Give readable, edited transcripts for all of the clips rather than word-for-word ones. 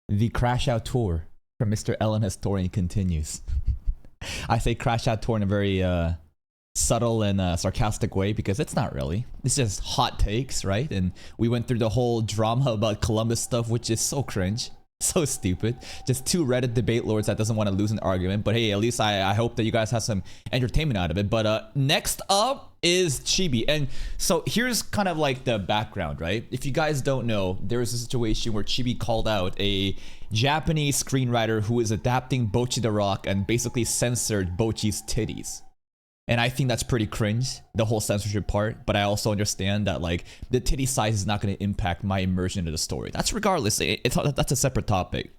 The Crash Out Tour from Mr. Ellen Historian continues. I say Crash Out Tour in a very subtle and sarcastic way because it's not really. It's just hot takes, right? And we went through the whole drama about Columbus stuff, which is so cringe. So stupid. Just two Reddit debate lords that doesn't want to lose an argument. But hey, at least I hope that you guys have some entertainment out of it. But next up is Chibi. And so here's kind of like the background, right? If you guys don't know, there was a situation where Chibi called out a Japanese screenwriter who is adapting Bocchi the Rock and basically censored Bocchi's titties. And I think that's pretty cringe, the whole censorship part. But I also understand that like the titty size is not going to impact my immersion into the story. That's regardless. That's a separate topic.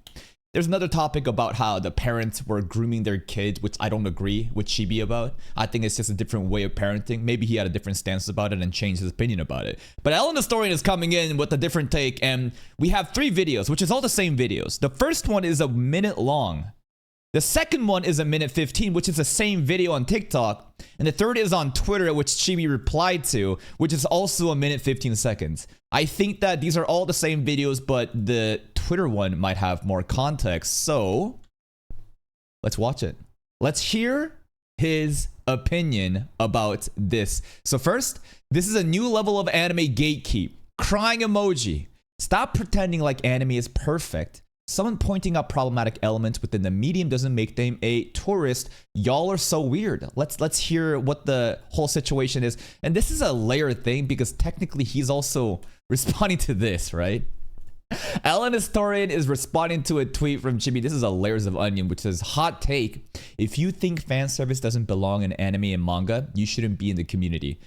There's another topic about how the parents were grooming their kids, which I don't agree with Chibi about. I think it's just a different way of parenting. Maybe he had a different stance about it and changed his opinion about it. But Ellen Historian is coming in with a different take. And we have 3 videos, which is all the same videos. The first one is a minute long. The second one is a minute 15, which is the same video on TikTok. And the third is on Twitter, which Chibi replied to, which is also a minute 15 seconds. I think that these are all the same videos, but the Twitter one might have more context. So let's watch it. Let's hear his opinion about this. So first, this is a new level of anime gatekeep. Crying emoji. Stop pretending like anime is perfect. Someone pointing out problematic elements within the medium doesn't make them a tourist. Y'all are so weird. Let's hear what the whole situation is. And this is a layered thing because technically he's also responding to this, right? Ellen Historian is responding to a tweet from Chibi. This is a layers of onion, which says, hot take. If you think fan service doesn't belong in anime and manga, you shouldn't be in the community.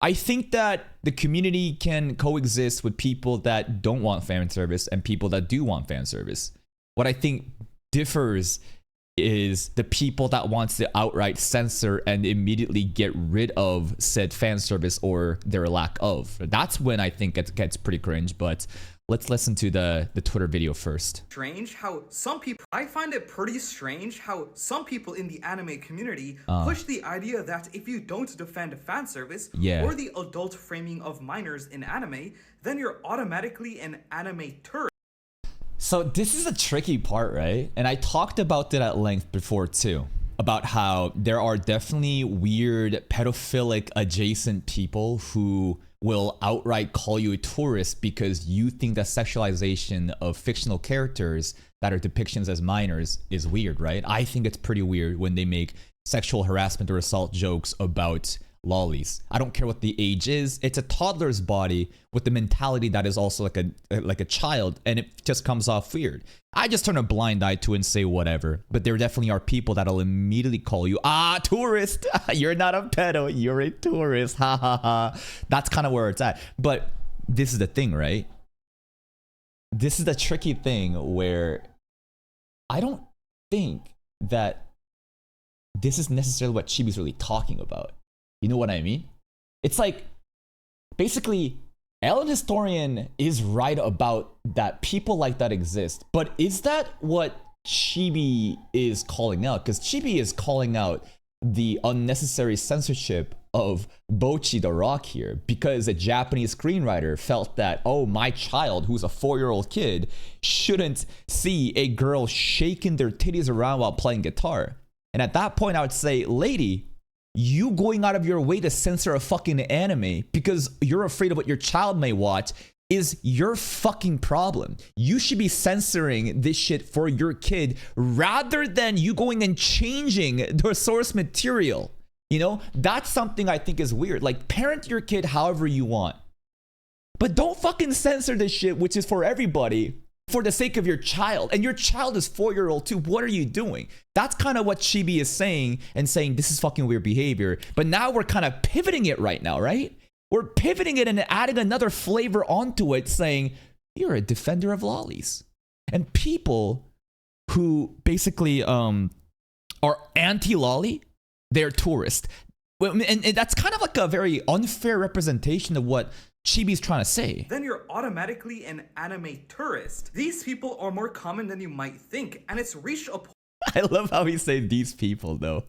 I think that the community can coexist with people that don't want fan service and people that do want fan service. What I think differs is the people that wants to outright censor and immediately get rid of said fan service or their lack of. That's when I think it gets pretty cringe, but let's listen to the Twitter video first. I find it pretty strange how some people in the anime community push the idea that if you don't defend fan service or the adult framing of minors in anime, then you're automatically an anime tourist. So this is a tricky part, right? And I talked about it at length before too, about how there are definitely weird pedophilic adjacent people who will outright call you a tourist because you think that sexualization of fictional characters that are depictions as minors is weird, right? I think it's pretty weird when they make sexual harassment or assault jokes about lollies. I don't care what the age is. It's a toddler's body with the mentality that is also like a child, and it just comes off weird. I just turn a blind eye to it and say whatever. But there definitely are people that'll immediately call you, tourist. You're not a pedo. You're a tourist. Ha ha ha. That's kind of where it's at. But this is the thing, right? This is the tricky thing where I don't think that this is necessarily what Chibi's really talking about. You know what I mean? It's like, basically, Ellen Historian is right about that people like that exist. But is that what Chibi is calling out? Because Chibi is calling out the unnecessary censorship of Bocchi the Rock here because a Japanese screenwriter felt that, oh, my child, who's a 4-year-old kid, shouldn't see a girl shaking their titties around while playing guitar. And at that point, I would say, lady, you going out of your way to censor a fucking anime because you're afraid of what your child may watch is your fucking problem. You should be censoring this shit for your kid rather than you going and changing the source material. You know, that's something I think is weird. Like, parent your kid however you want, but don't fucking censor this shit, which is for everybody, for the sake of your child. And your child is 4-year-old too. What are you doing? That's kind of what Chibi is saying and saying this is fucking weird behavior. But now we're kind of pivoting it right now, right? We're pivoting it and adding another flavor onto it saying you're a defender of lollies. And people who basically are anti-lolly, they're tourists. And that's kind of like a very unfair representation of what Chibi's trying to say. Then you're automatically an anime tourist. These people are more common than you might think, and it's reached a point. I love how he said these people, though.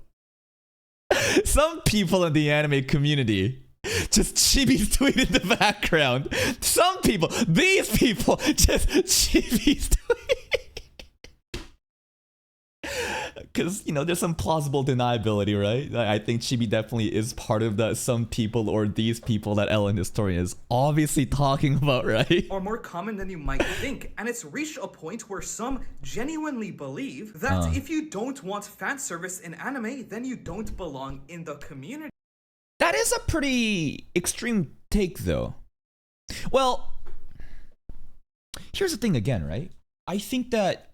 Some people in the anime community just Chibi's tweet in the background. Some people, these people, just Chibi's tweet. Because, you know, there's some plausible deniability, right? I think Chibi definitely is part of the some people or these people that Ellen Historian is obviously talking about, right? Are more common than you might think, and it's reached a point where some genuinely believe that if you don't want fan service in anime, then you don't belong in the community. That is a pretty extreme take, though. Well, here's the thing again, right? I think that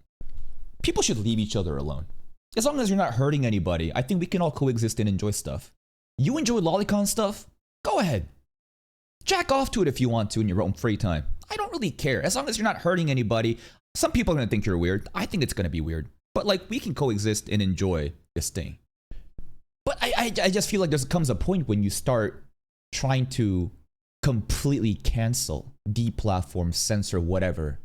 people should leave each other alone. As long as you're not hurting anybody, I think we can all coexist and enjoy stuff. You enjoy lolicon stuff? Go ahead. Jack off to it if you want to in your own free time. I don't really care. As long as you're not hurting anybody. Some people are going to think you're weird. I think it's going to be weird. But like, we can coexist and enjoy this thing. But I just feel like there comes a point when you start trying to completely cancel, deplatform, censor, whatever,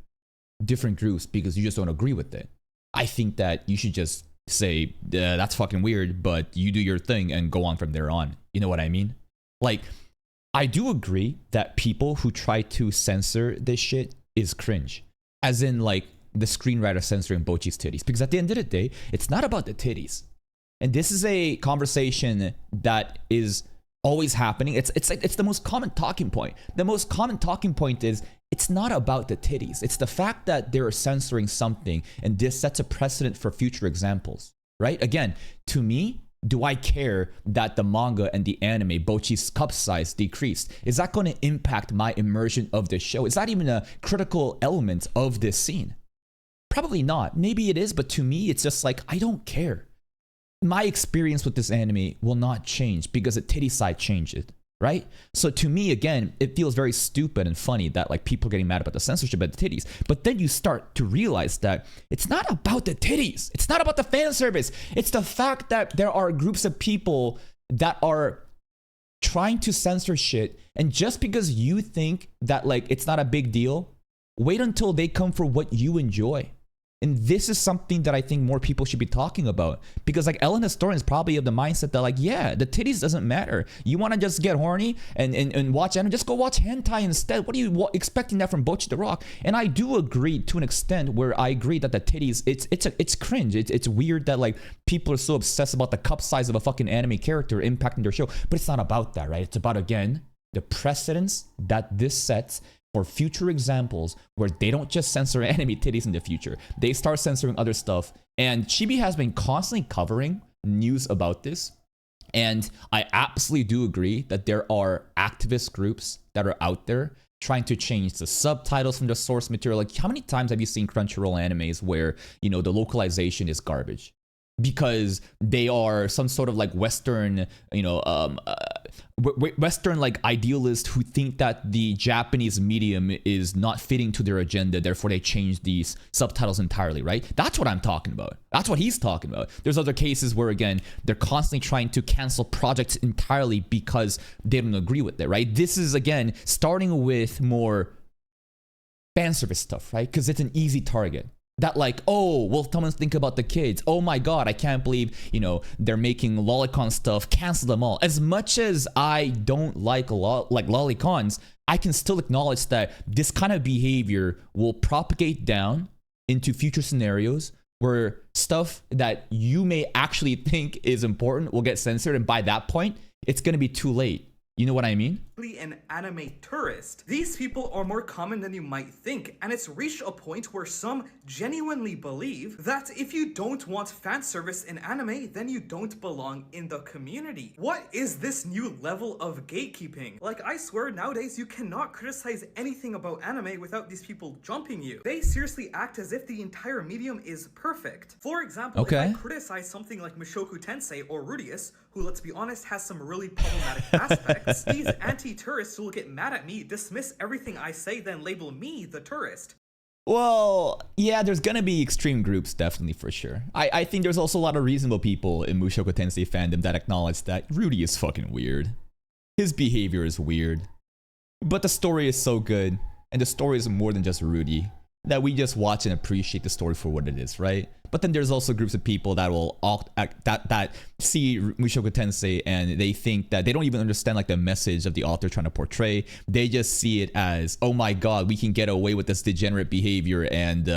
different groups because you just don't agree with it. I think that you should just say, that's fucking weird, but you do your thing and go on from there on. You know what I mean? Like, I do agree that people who try to censor this shit is cringe. As in, like, the screenwriter censoring Bocchi's titties. Because at the end of the day, it's not about the titties. And this is a conversation that is always happening. It's the most common talking point. The most common talking point is, it's not about the titties. It's the fact that they're censoring something and this sets a precedent for future examples, right? Again, to me, do I care that the manga and the anime, Bocchi's cup size decreased? Is that going to impact my immersion of the show? Is that even a critical element of this scene? Probably not. Maybe it is, but to me, it's just like, I don't care. My experience with this anime will not change because the titty side changes. Right? So to me, again, it feels very stupid and funny that like people are getting mad about the censorship of the titties. But then you start to realize that it's not about the titties. It's not about the fan service. It's the fact that there are groups of people that are trying to censor shit. And just because you think that like it's not a big deal, wait until they come for what you enjoy. And this is something that I think more people should be talking about. Because like Ellen Historian is probably of the mindset that like, yeah, the titties doesn't matter. You want to just get horny and watch anime, just go watch hentai instead. What are you expecting that from Bocchi the Rock? And I do agree to an extent where I agree that the titties, it's cringe. It's weird that like people are so obsessed about the cup size of a fucking anime character impacting their show. But it's not about that, right? It's about, again, the precedence that this sets for future examples where they don't just censor anime titties in the future. They start censoring other stuff. And Chibi has been constantly covering news about this. And I absolutely do agree that there are activist groups that are out there trying to change the subtitles from the source material. Like, how many times have you seen Crunchyroll animes where, you know, the localization is garbage? Because they are some sort of like Western, you know, Western like idealists who think that the Japanese medium is not fitting to their agenda, therefore they change these subtitles entirely, right? That's what I'm talking about. That's what he's talking about. There's other cases where, again, they're constantly trying to cancel projects entirely because they don't agree with it, right? This is, again, starting with more fan service stuff, right? Because it's an easy target. That like, oh, well, someone think about the kids. Oh my God, I can't believe, you know, they're making lolicon stuff. Cancel them all. As much as I don't like lolicons, I can still acknowledge that this kind of behavior will propagate down into future scenarios where stuff that you may actually think is important will get censored. And by that point, it's going to be too late. You know what I mean? An anime tourist. These people are more common than you might think, and it's reached a point where some genuinely believe that if you don't want fan service in anime, then you don't belong in the community. What is this new level of gatekeeping? Like, I swear nowadays you cannot criticize anything about anime without these people jumping you. They seriously act as if the entire medium is perfect. For example, if I criticize something like Mushoku Tensei or Rudius, who, let's be honest, has some really problematic aspects, these anti-tourists will get mad at me, dismiss everything I say, then label me the tourist. Well, yeah, there's gonna be extreme groups, definitely, for sure. I think there's also a lot of reasonable people in Mushoku Tensei fandom that acknowledge that Rudy is fucking weird. His behavior is weird. But the story is so good, and the story is more than just Rudy, that we just watch and appreciate the story for what it is, right? But then there's also groups of people that will that see Mushoku Tensei and they think that they don't even understand like the message of the author trying to portray. They just see it as, oh my god, we can get away with this degenerate behavior, and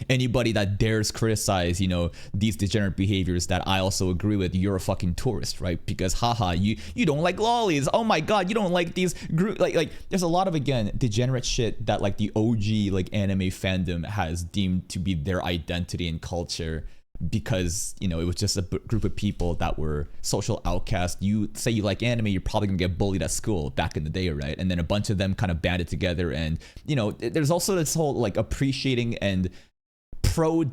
anybody that dares criticize, you know, these degenerate behaviors that I also agree with, you're a fucking tourist, right? Because haha, you don't like lollies. Oh my god, you don't like these group like there's a lot of, again, degenerate shit that like the OG like anime fandom has deemed to be their identity and culture, because, you know, it was just a group of people that were social outcasts. You say you like anime, you're probably gonna get bullied at school back in the day, right? And then a bunch of them kind of banded together, and, you know, there's also this whole like appreciating and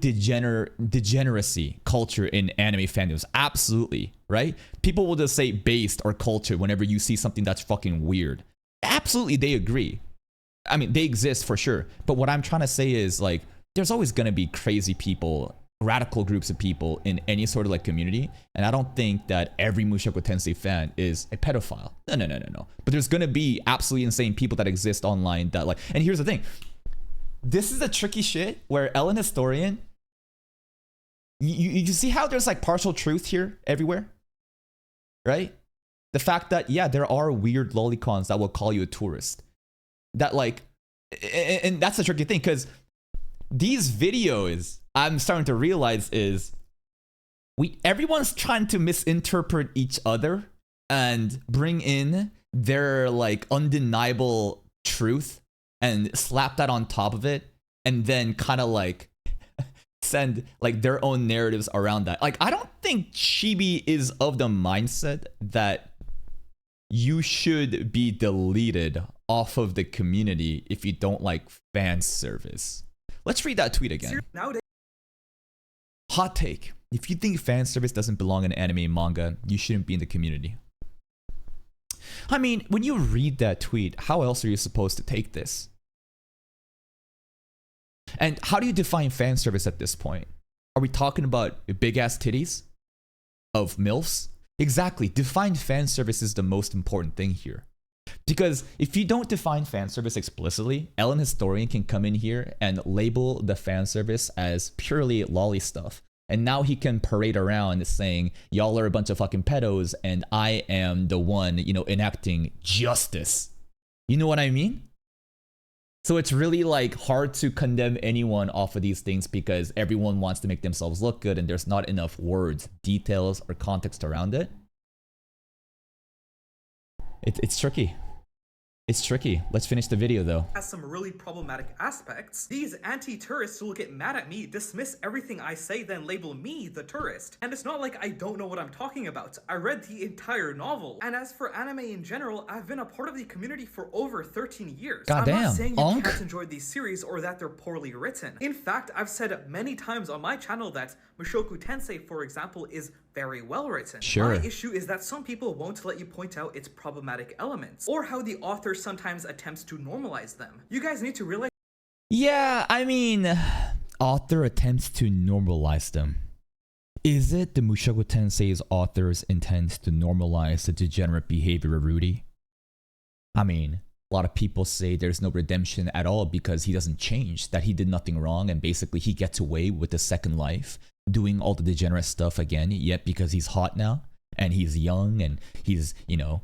degeneracy culture in anime fandoms. Absolutely, right? People will just say based or culture whenever you see something that's fucking weird. Absolutely, they agree. I mean, they exist for sure. But what I'm trying to say is, like, there's always gonna be crazy people, radical groups of people in any sort of like community, and I don't think that every Mushoku Tensei fan is a pedophile. No. But there's gonna be absolutely insane people that exist online that like, and here's the thing. This is the tricky shit where Ellen Historian, you see how there's like partial truth here everywhere, right? The fact that, yeah, there are weird lolicons that will call you a tourist. That like, and that's the tricky thing, because these videos, I'm starting to realize, is everyone's trying to misinterpret each other and bring in their like undeniable truth and slap that on top of it, and then kind of like send like their own narratives around that. Like, I don't think Chibi is of the mindset that you should be deleted off of the community if you don't like fan service. Let's read that tweet again. Hot take. If you think fan service doesn't belong in anime and manga, you shouldn't be in the community. I mean, when you read that tweet, how else are you supposed to take this? And how do you define fan service at this point? Are we talking about big ass titties of MILFs? Exactly. Define fan service is the most important thing here. Because if you don't define fan service explicitly, Ellen Historian can come in here and label the fan service as purely lolly stuff. And now he can parade around saying, y'all are a bunch of fucking pedos and I am the one, you know, enacting justice. You know what I mean? So it's really like hard to condemn anyone off of these things because everyone wants to make themselves look good and there's not enough words, details, or context around it. It's tricky. It's tricky. Let's finish the video though. Has some really problematic aspects. These anti-tourists will get mad at me, dismiss everything I say, then label me the tourist. And it's not like I don't know what I'm talking about. I read the entire novel. And as for anime in general, I've been a part of the community for over 13 years. Goddamn, I'm not saying you can't enjoy these series or that they're poorly written. In fact, I've said many times on my channel that Mushoku Tensei, for example, is very well written. Sure. My issue is that some people won't let you point out its problematic elements, or how the author sometimes attempts to normalize them. You guys need to realize— Yeah, I mean, author attempts to normalize them. Is it the Mushoku Tensei's author's intent to normalize the degenerate behavior of Rudy? I mean, a lot of people say there's no redemption at all because he doesn't change, that he did nothing wrong and basically he gets away with the second life, doing all the degenerate stuff again, yet because he's hot now and he's young and he's, you know,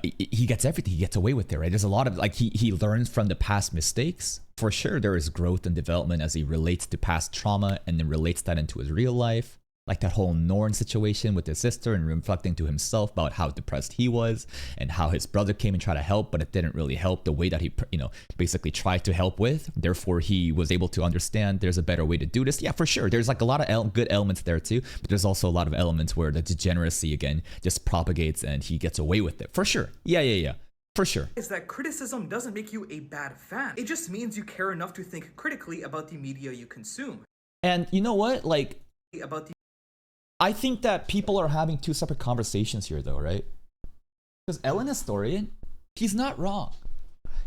he gets everything, he gets away with it, right? There's a lot of like he learns from the past mistakes. For sure there is growth and development as he relates to past trauma and then relates that into his real life, like that whole Norn situation with his sister and reflecting to himself about how depressed he was and how his brother came and tried to help, but it didn't really help the way that he, you know, basically tried to help with. Therefore, he was able to understand there's a better way to do this. Yeah, for sure. There's like a lot of good elements there too, but there's also a lot of elements where the degeneracy again just propagates and he gets away with it. For sure. Yeah. For sure. Is that criticism doesn't make you a bad fan. It just means you care enough to think critically about the media you consume. And you know what? Like, about the I think that people are having two separate conversations here though, right? Because Ellen Historian, he's not wrong.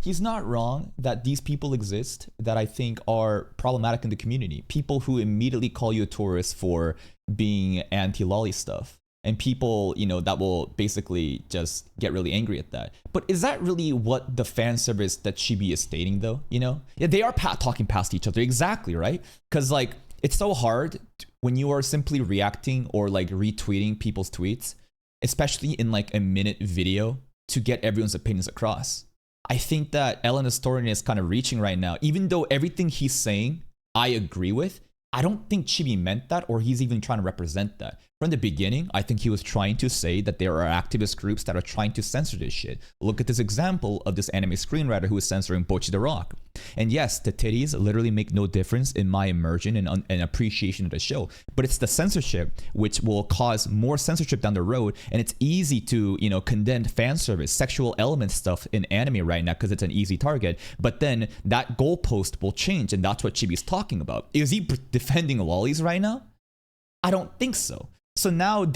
He's not wrong that these people exist that I think are problematic in the community. People who immediately call you a tourist for being anti-lolly stuff. And people, you know, that will basically just get really angry at that. But is that really what the fan service that Chibi is stating though? You know? Yeah, they are talking past each other. Exactly, right? Because like, it's so hard when you are simply reacting or like retweeting people's tweets, especially in like a minute video, to get everyone's opinions across. I think that Ellen Historian is kind of reaching right now. Even though everything he's saying, I agree with, I don't think Chibi meant that, or he's even trying to represent that. From the beginning, I think he was trying to say that there are activist groups that are trying to censor this shit. Look at this example of this anime screenwriter who is censoring Bocchi the Rock. And yes, the titties literally make no difference in my immersion and appreciation of the show. But it's the censorship which will cause more censorship down the road. And it's easy to, you know, condemn fan service, sexual element stuff in anime right now because it's an easy target. But then that goalpost will change, and that's what Chibi's talking about. Is he defending lollies right now? I don't think so. So now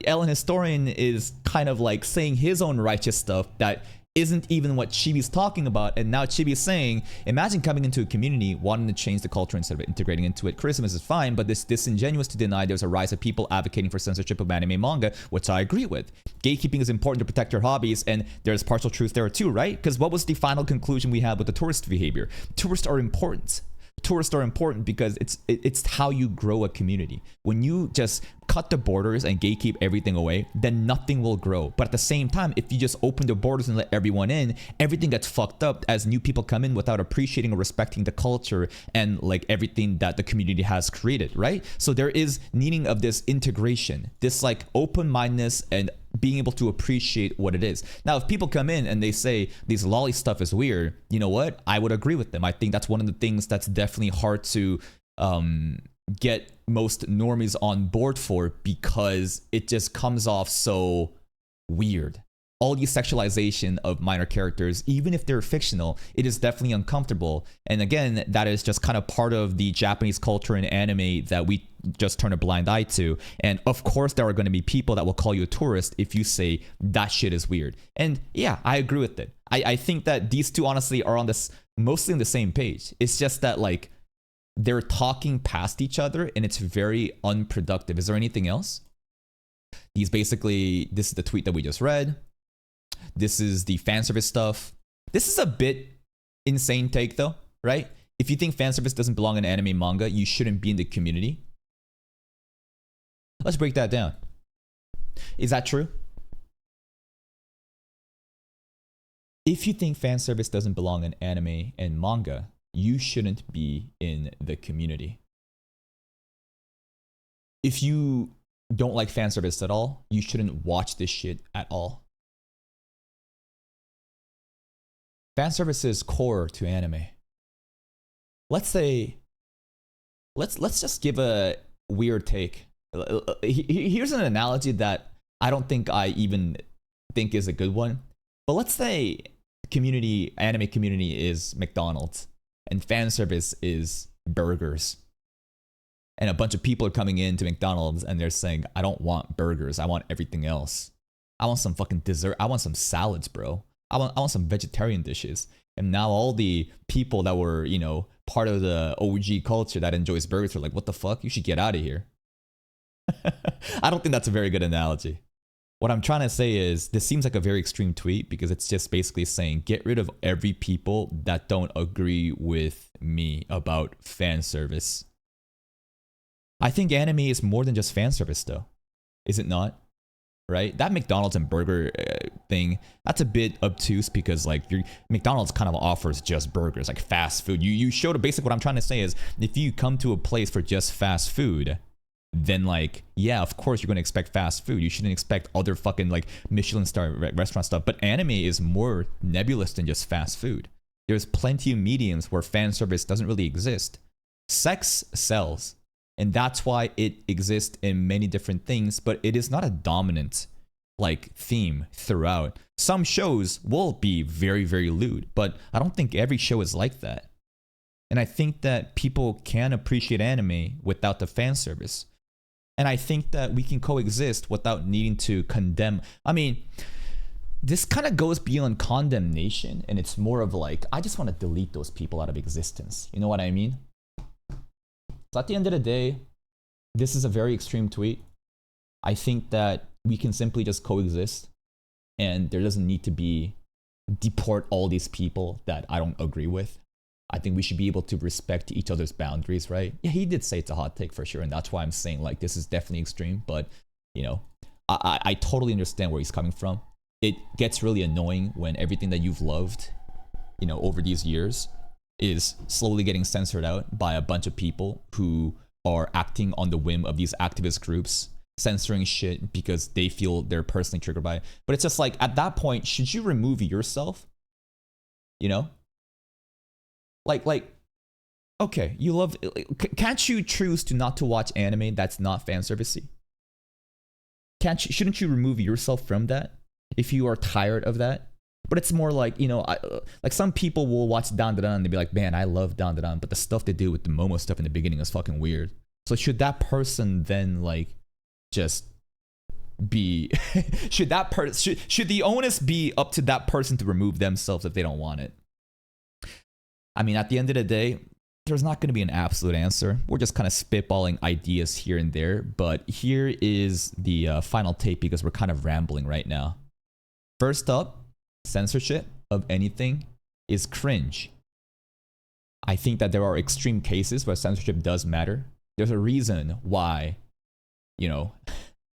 Ellen Historian is kind of like saying his own righteous stuff that isn't even what Chibi's talking about. And now Chibi's saying, imagine coming into a community wanting to change the culture instead of integrating into it. Criticism is fine, but it's disingenuous to deny there's a rise of people advocating for censorship of anime manga, which I agree with. Gatekeeping is important to protect your hobbies, and there's partial truth there too, right? Because what was the final conclusion we had with the tourist behavior? Tourists are important. Tourists are important because it's how you grow a community. When you just cut the borders and gatekeep everything away, then nothing will grow. But at the same time, if you just open the borders and let everyone in, everything gets fucked up as new people come in without appreciating or respecting the culture and like everything that the community has created, right? So there is needing of this integration, this like open-mindedness and being able to appreciate what it is. Now, if people come in and they say these lolly stuff is weird, you know what? I would agree with them. I think that's one of the things that's definitely hard to get most normies on board for, because it just comes off so weird. All the sexualization of minor characters, even if they're fictional, it is definitely uncomfortable. And again, that is just kind of part of the Japanese culture and anime that we just turn a blind eye to. And of course, there are going to be people that will call you a tourist if you say that shit is weird. And yeah, I agree with it. I think that these two honestly are on this mostly on the same page. It's just that like they're talking past each other and it's very unproductive. Is there anything else? This is the tweet that we just read. This is the fan service stuff. This is a bit insane take though, right? If you think fan service doesn't belong in anime manga, you shouldn't be in the community. Let's break that down. Is that true? If you think fan service doesn't belong in anime and manga, you shouldn't be in the community. If you don't like fan service at all, you shouldn't watch this shit at all. Fan service is core to anime. Let's just give a weird take. Here's an analogy that I don't think I even think is a good one. But let's say anime community is McDonald's and fan service is burgers. And a bunch of people are coming into McDonald's and they're saying, I don't want burgers. I want everything else. I want some fucking dessert. I want some salads, bro. I want some vegetarian dishes. And now all the people that were, you know, part of the OG culture that enjoys burgers are like, what the fuck? You should get out of here. I don't think that's a very good analogy. What I'm trying to say is this seems like a very extreme tweet because it's just basically saying get rid of every people that don't agree with me about fan service. I think anime is more than just fan service though. Is it not? Right? That McDonald's and burger thing, that's a bit obtuse because like McDonald's kind of offers just burgers, like fast food. You showed a basic, what I'm trying to say is if you come to a place for just fast food, then like, yeah, of course you're going to expect fast food. You shouldn't expect other fucking like Michelin star restaurant stuff. But anime is more nebulous than just fast food. There's plenty of mediums where fan service doesn't really exist. Sex sells. And that's why it exists in many different things, but it is not a dominant like theme throughout. Some shows will be very, very lewd, but I don't think every show is like that. And I think that people can appreciate anime without the fan service. And I think that we can coexist without needing to condemn. I mean, this kind of goes beyond condemnation, and it's more of like, I just want to delete those people out of existence. You know what I mean? So at the end of the day, this is a very extreme tweet. I think that we can simply just coexist and there doesn't need to be deport all these people that I don't agree with. I think we should be able to respect each other's boundaries, right? Yeah, he did say it's a hot take for sure, and that's why I'm saying like this is definitely extreme. But you know, I totally understand where he's coming from. It gets really annoying when everything that you've loved, you know, over these years is slowly getting censored out by a bunch of people who are acting on the whim of these activist groups, censoring shit because they feel they're personally triggered by it. But it's just like, at that point, should you remove yourself? You know? Like, okay, you love, can't you choose to not to watch anime that's not fan servicey? Shouldn't you remove yourself from that if you are tired of that? But it's more like, you know, like some people will watch Dan Dan and they'll be like, man, I love Dan Dan, but the stuff they do with the Momo stuff in the beginning is fucking weird. So should that person then like just be should the onus be up to that person to remove themselves if they don't want it? I mean, at the end of the day, there's not going to be an absolute answer. We're just kind of spitballing ideas here and there. But here is the final take because we're kind of rambling right now. First up, censorship of anything is cringe. I think that there are extreme cases where censorship does matter. There's a reason why, you know,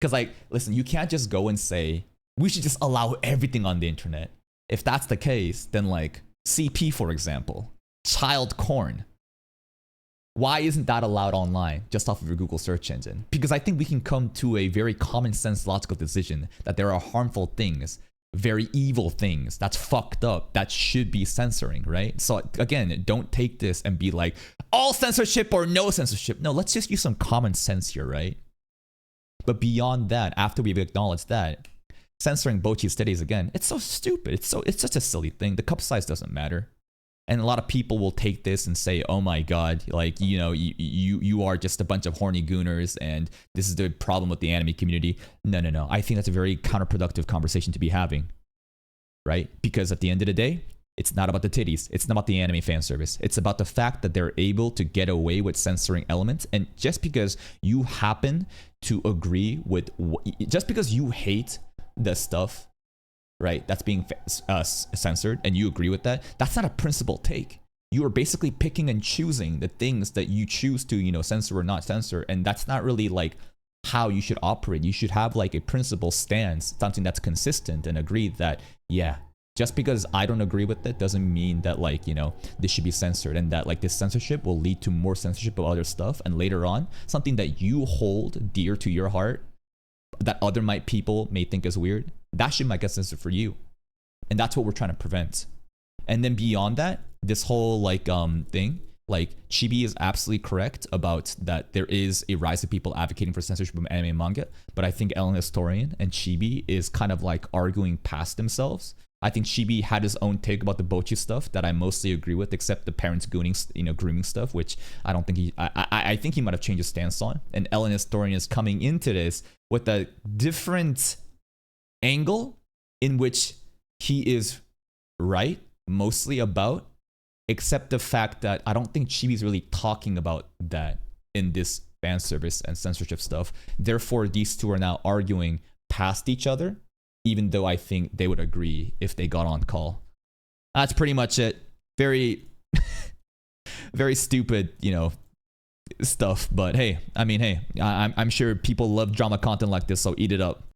because like, listen, you can't just go and say, we should just allow everything on the internet. If that's the case, then like CP, for example, child corn. Why isn't that allowed online just off of your Google search engine? Because I think we can come to a very common sense logical decision that there are harmful things, very evil things that's fucked up that should be censoring, right? So again, don't take this and be like, all censorship or no censorship. No, let's just use some common sense here, right? But beyond that, after we've acknowledged that, censoring Bocchi studies again, it's so stupid. It's such a silly thing. The cup size doesn't matter. And a lot of people will take this and say, oh my God, like, you know, you are just a bunch of horny gooners and this is the problem with the anime community. No. I think that's a very counterproductive conversation to be having, right? Because at the end of the day, it's not about the titties. It's not about the anime fan service. It's about the fact that they're able to get away with censoring elements. And just because you happen to agree with, just because you hate the stuff, right, that's being censored and you agree with that, that's not a principled take. You are basically picking and choosing the things that you choose to, you know, censor or not censor. And that's not really like how you should operate. You should have like a principled stance, something that's consistent, and agree that, yeah, just because I don't agree with it doesn't mean that like, you know, this should be censored, and that like this censorship will lead to more censorship of other stuff. And later on, something that you hold dear to your heart that other people may think is weird, that shit might get censored for you. And that's what we're trying to prevent. And then beyond that, this whole like thing, like Chibi is absolutely correct about that there is a rise of people advocating for censorship of anime and manga. But I think Ellen Historian and Chibi is kind of like arguing past themselves. I think Chibi had his own take about the Bocchi stuff that I mostly agree with, except the parents gooning, you know, grooming stuff, which I don't think I think he might have changed his stance on. And Ellen Historian is coming into this with a different angle in which he is right mostly about, except the fact that I don't think Chibi's really talking about that in this fan service and censorship stuff. Therefore, these two are now arguing past each other, even though I think they would agree if they got on call. That's pretty much it. Very, very stupid, you know, stuff. But hey, I mean, hey, I'm sure people love drama content like this, so eat it up.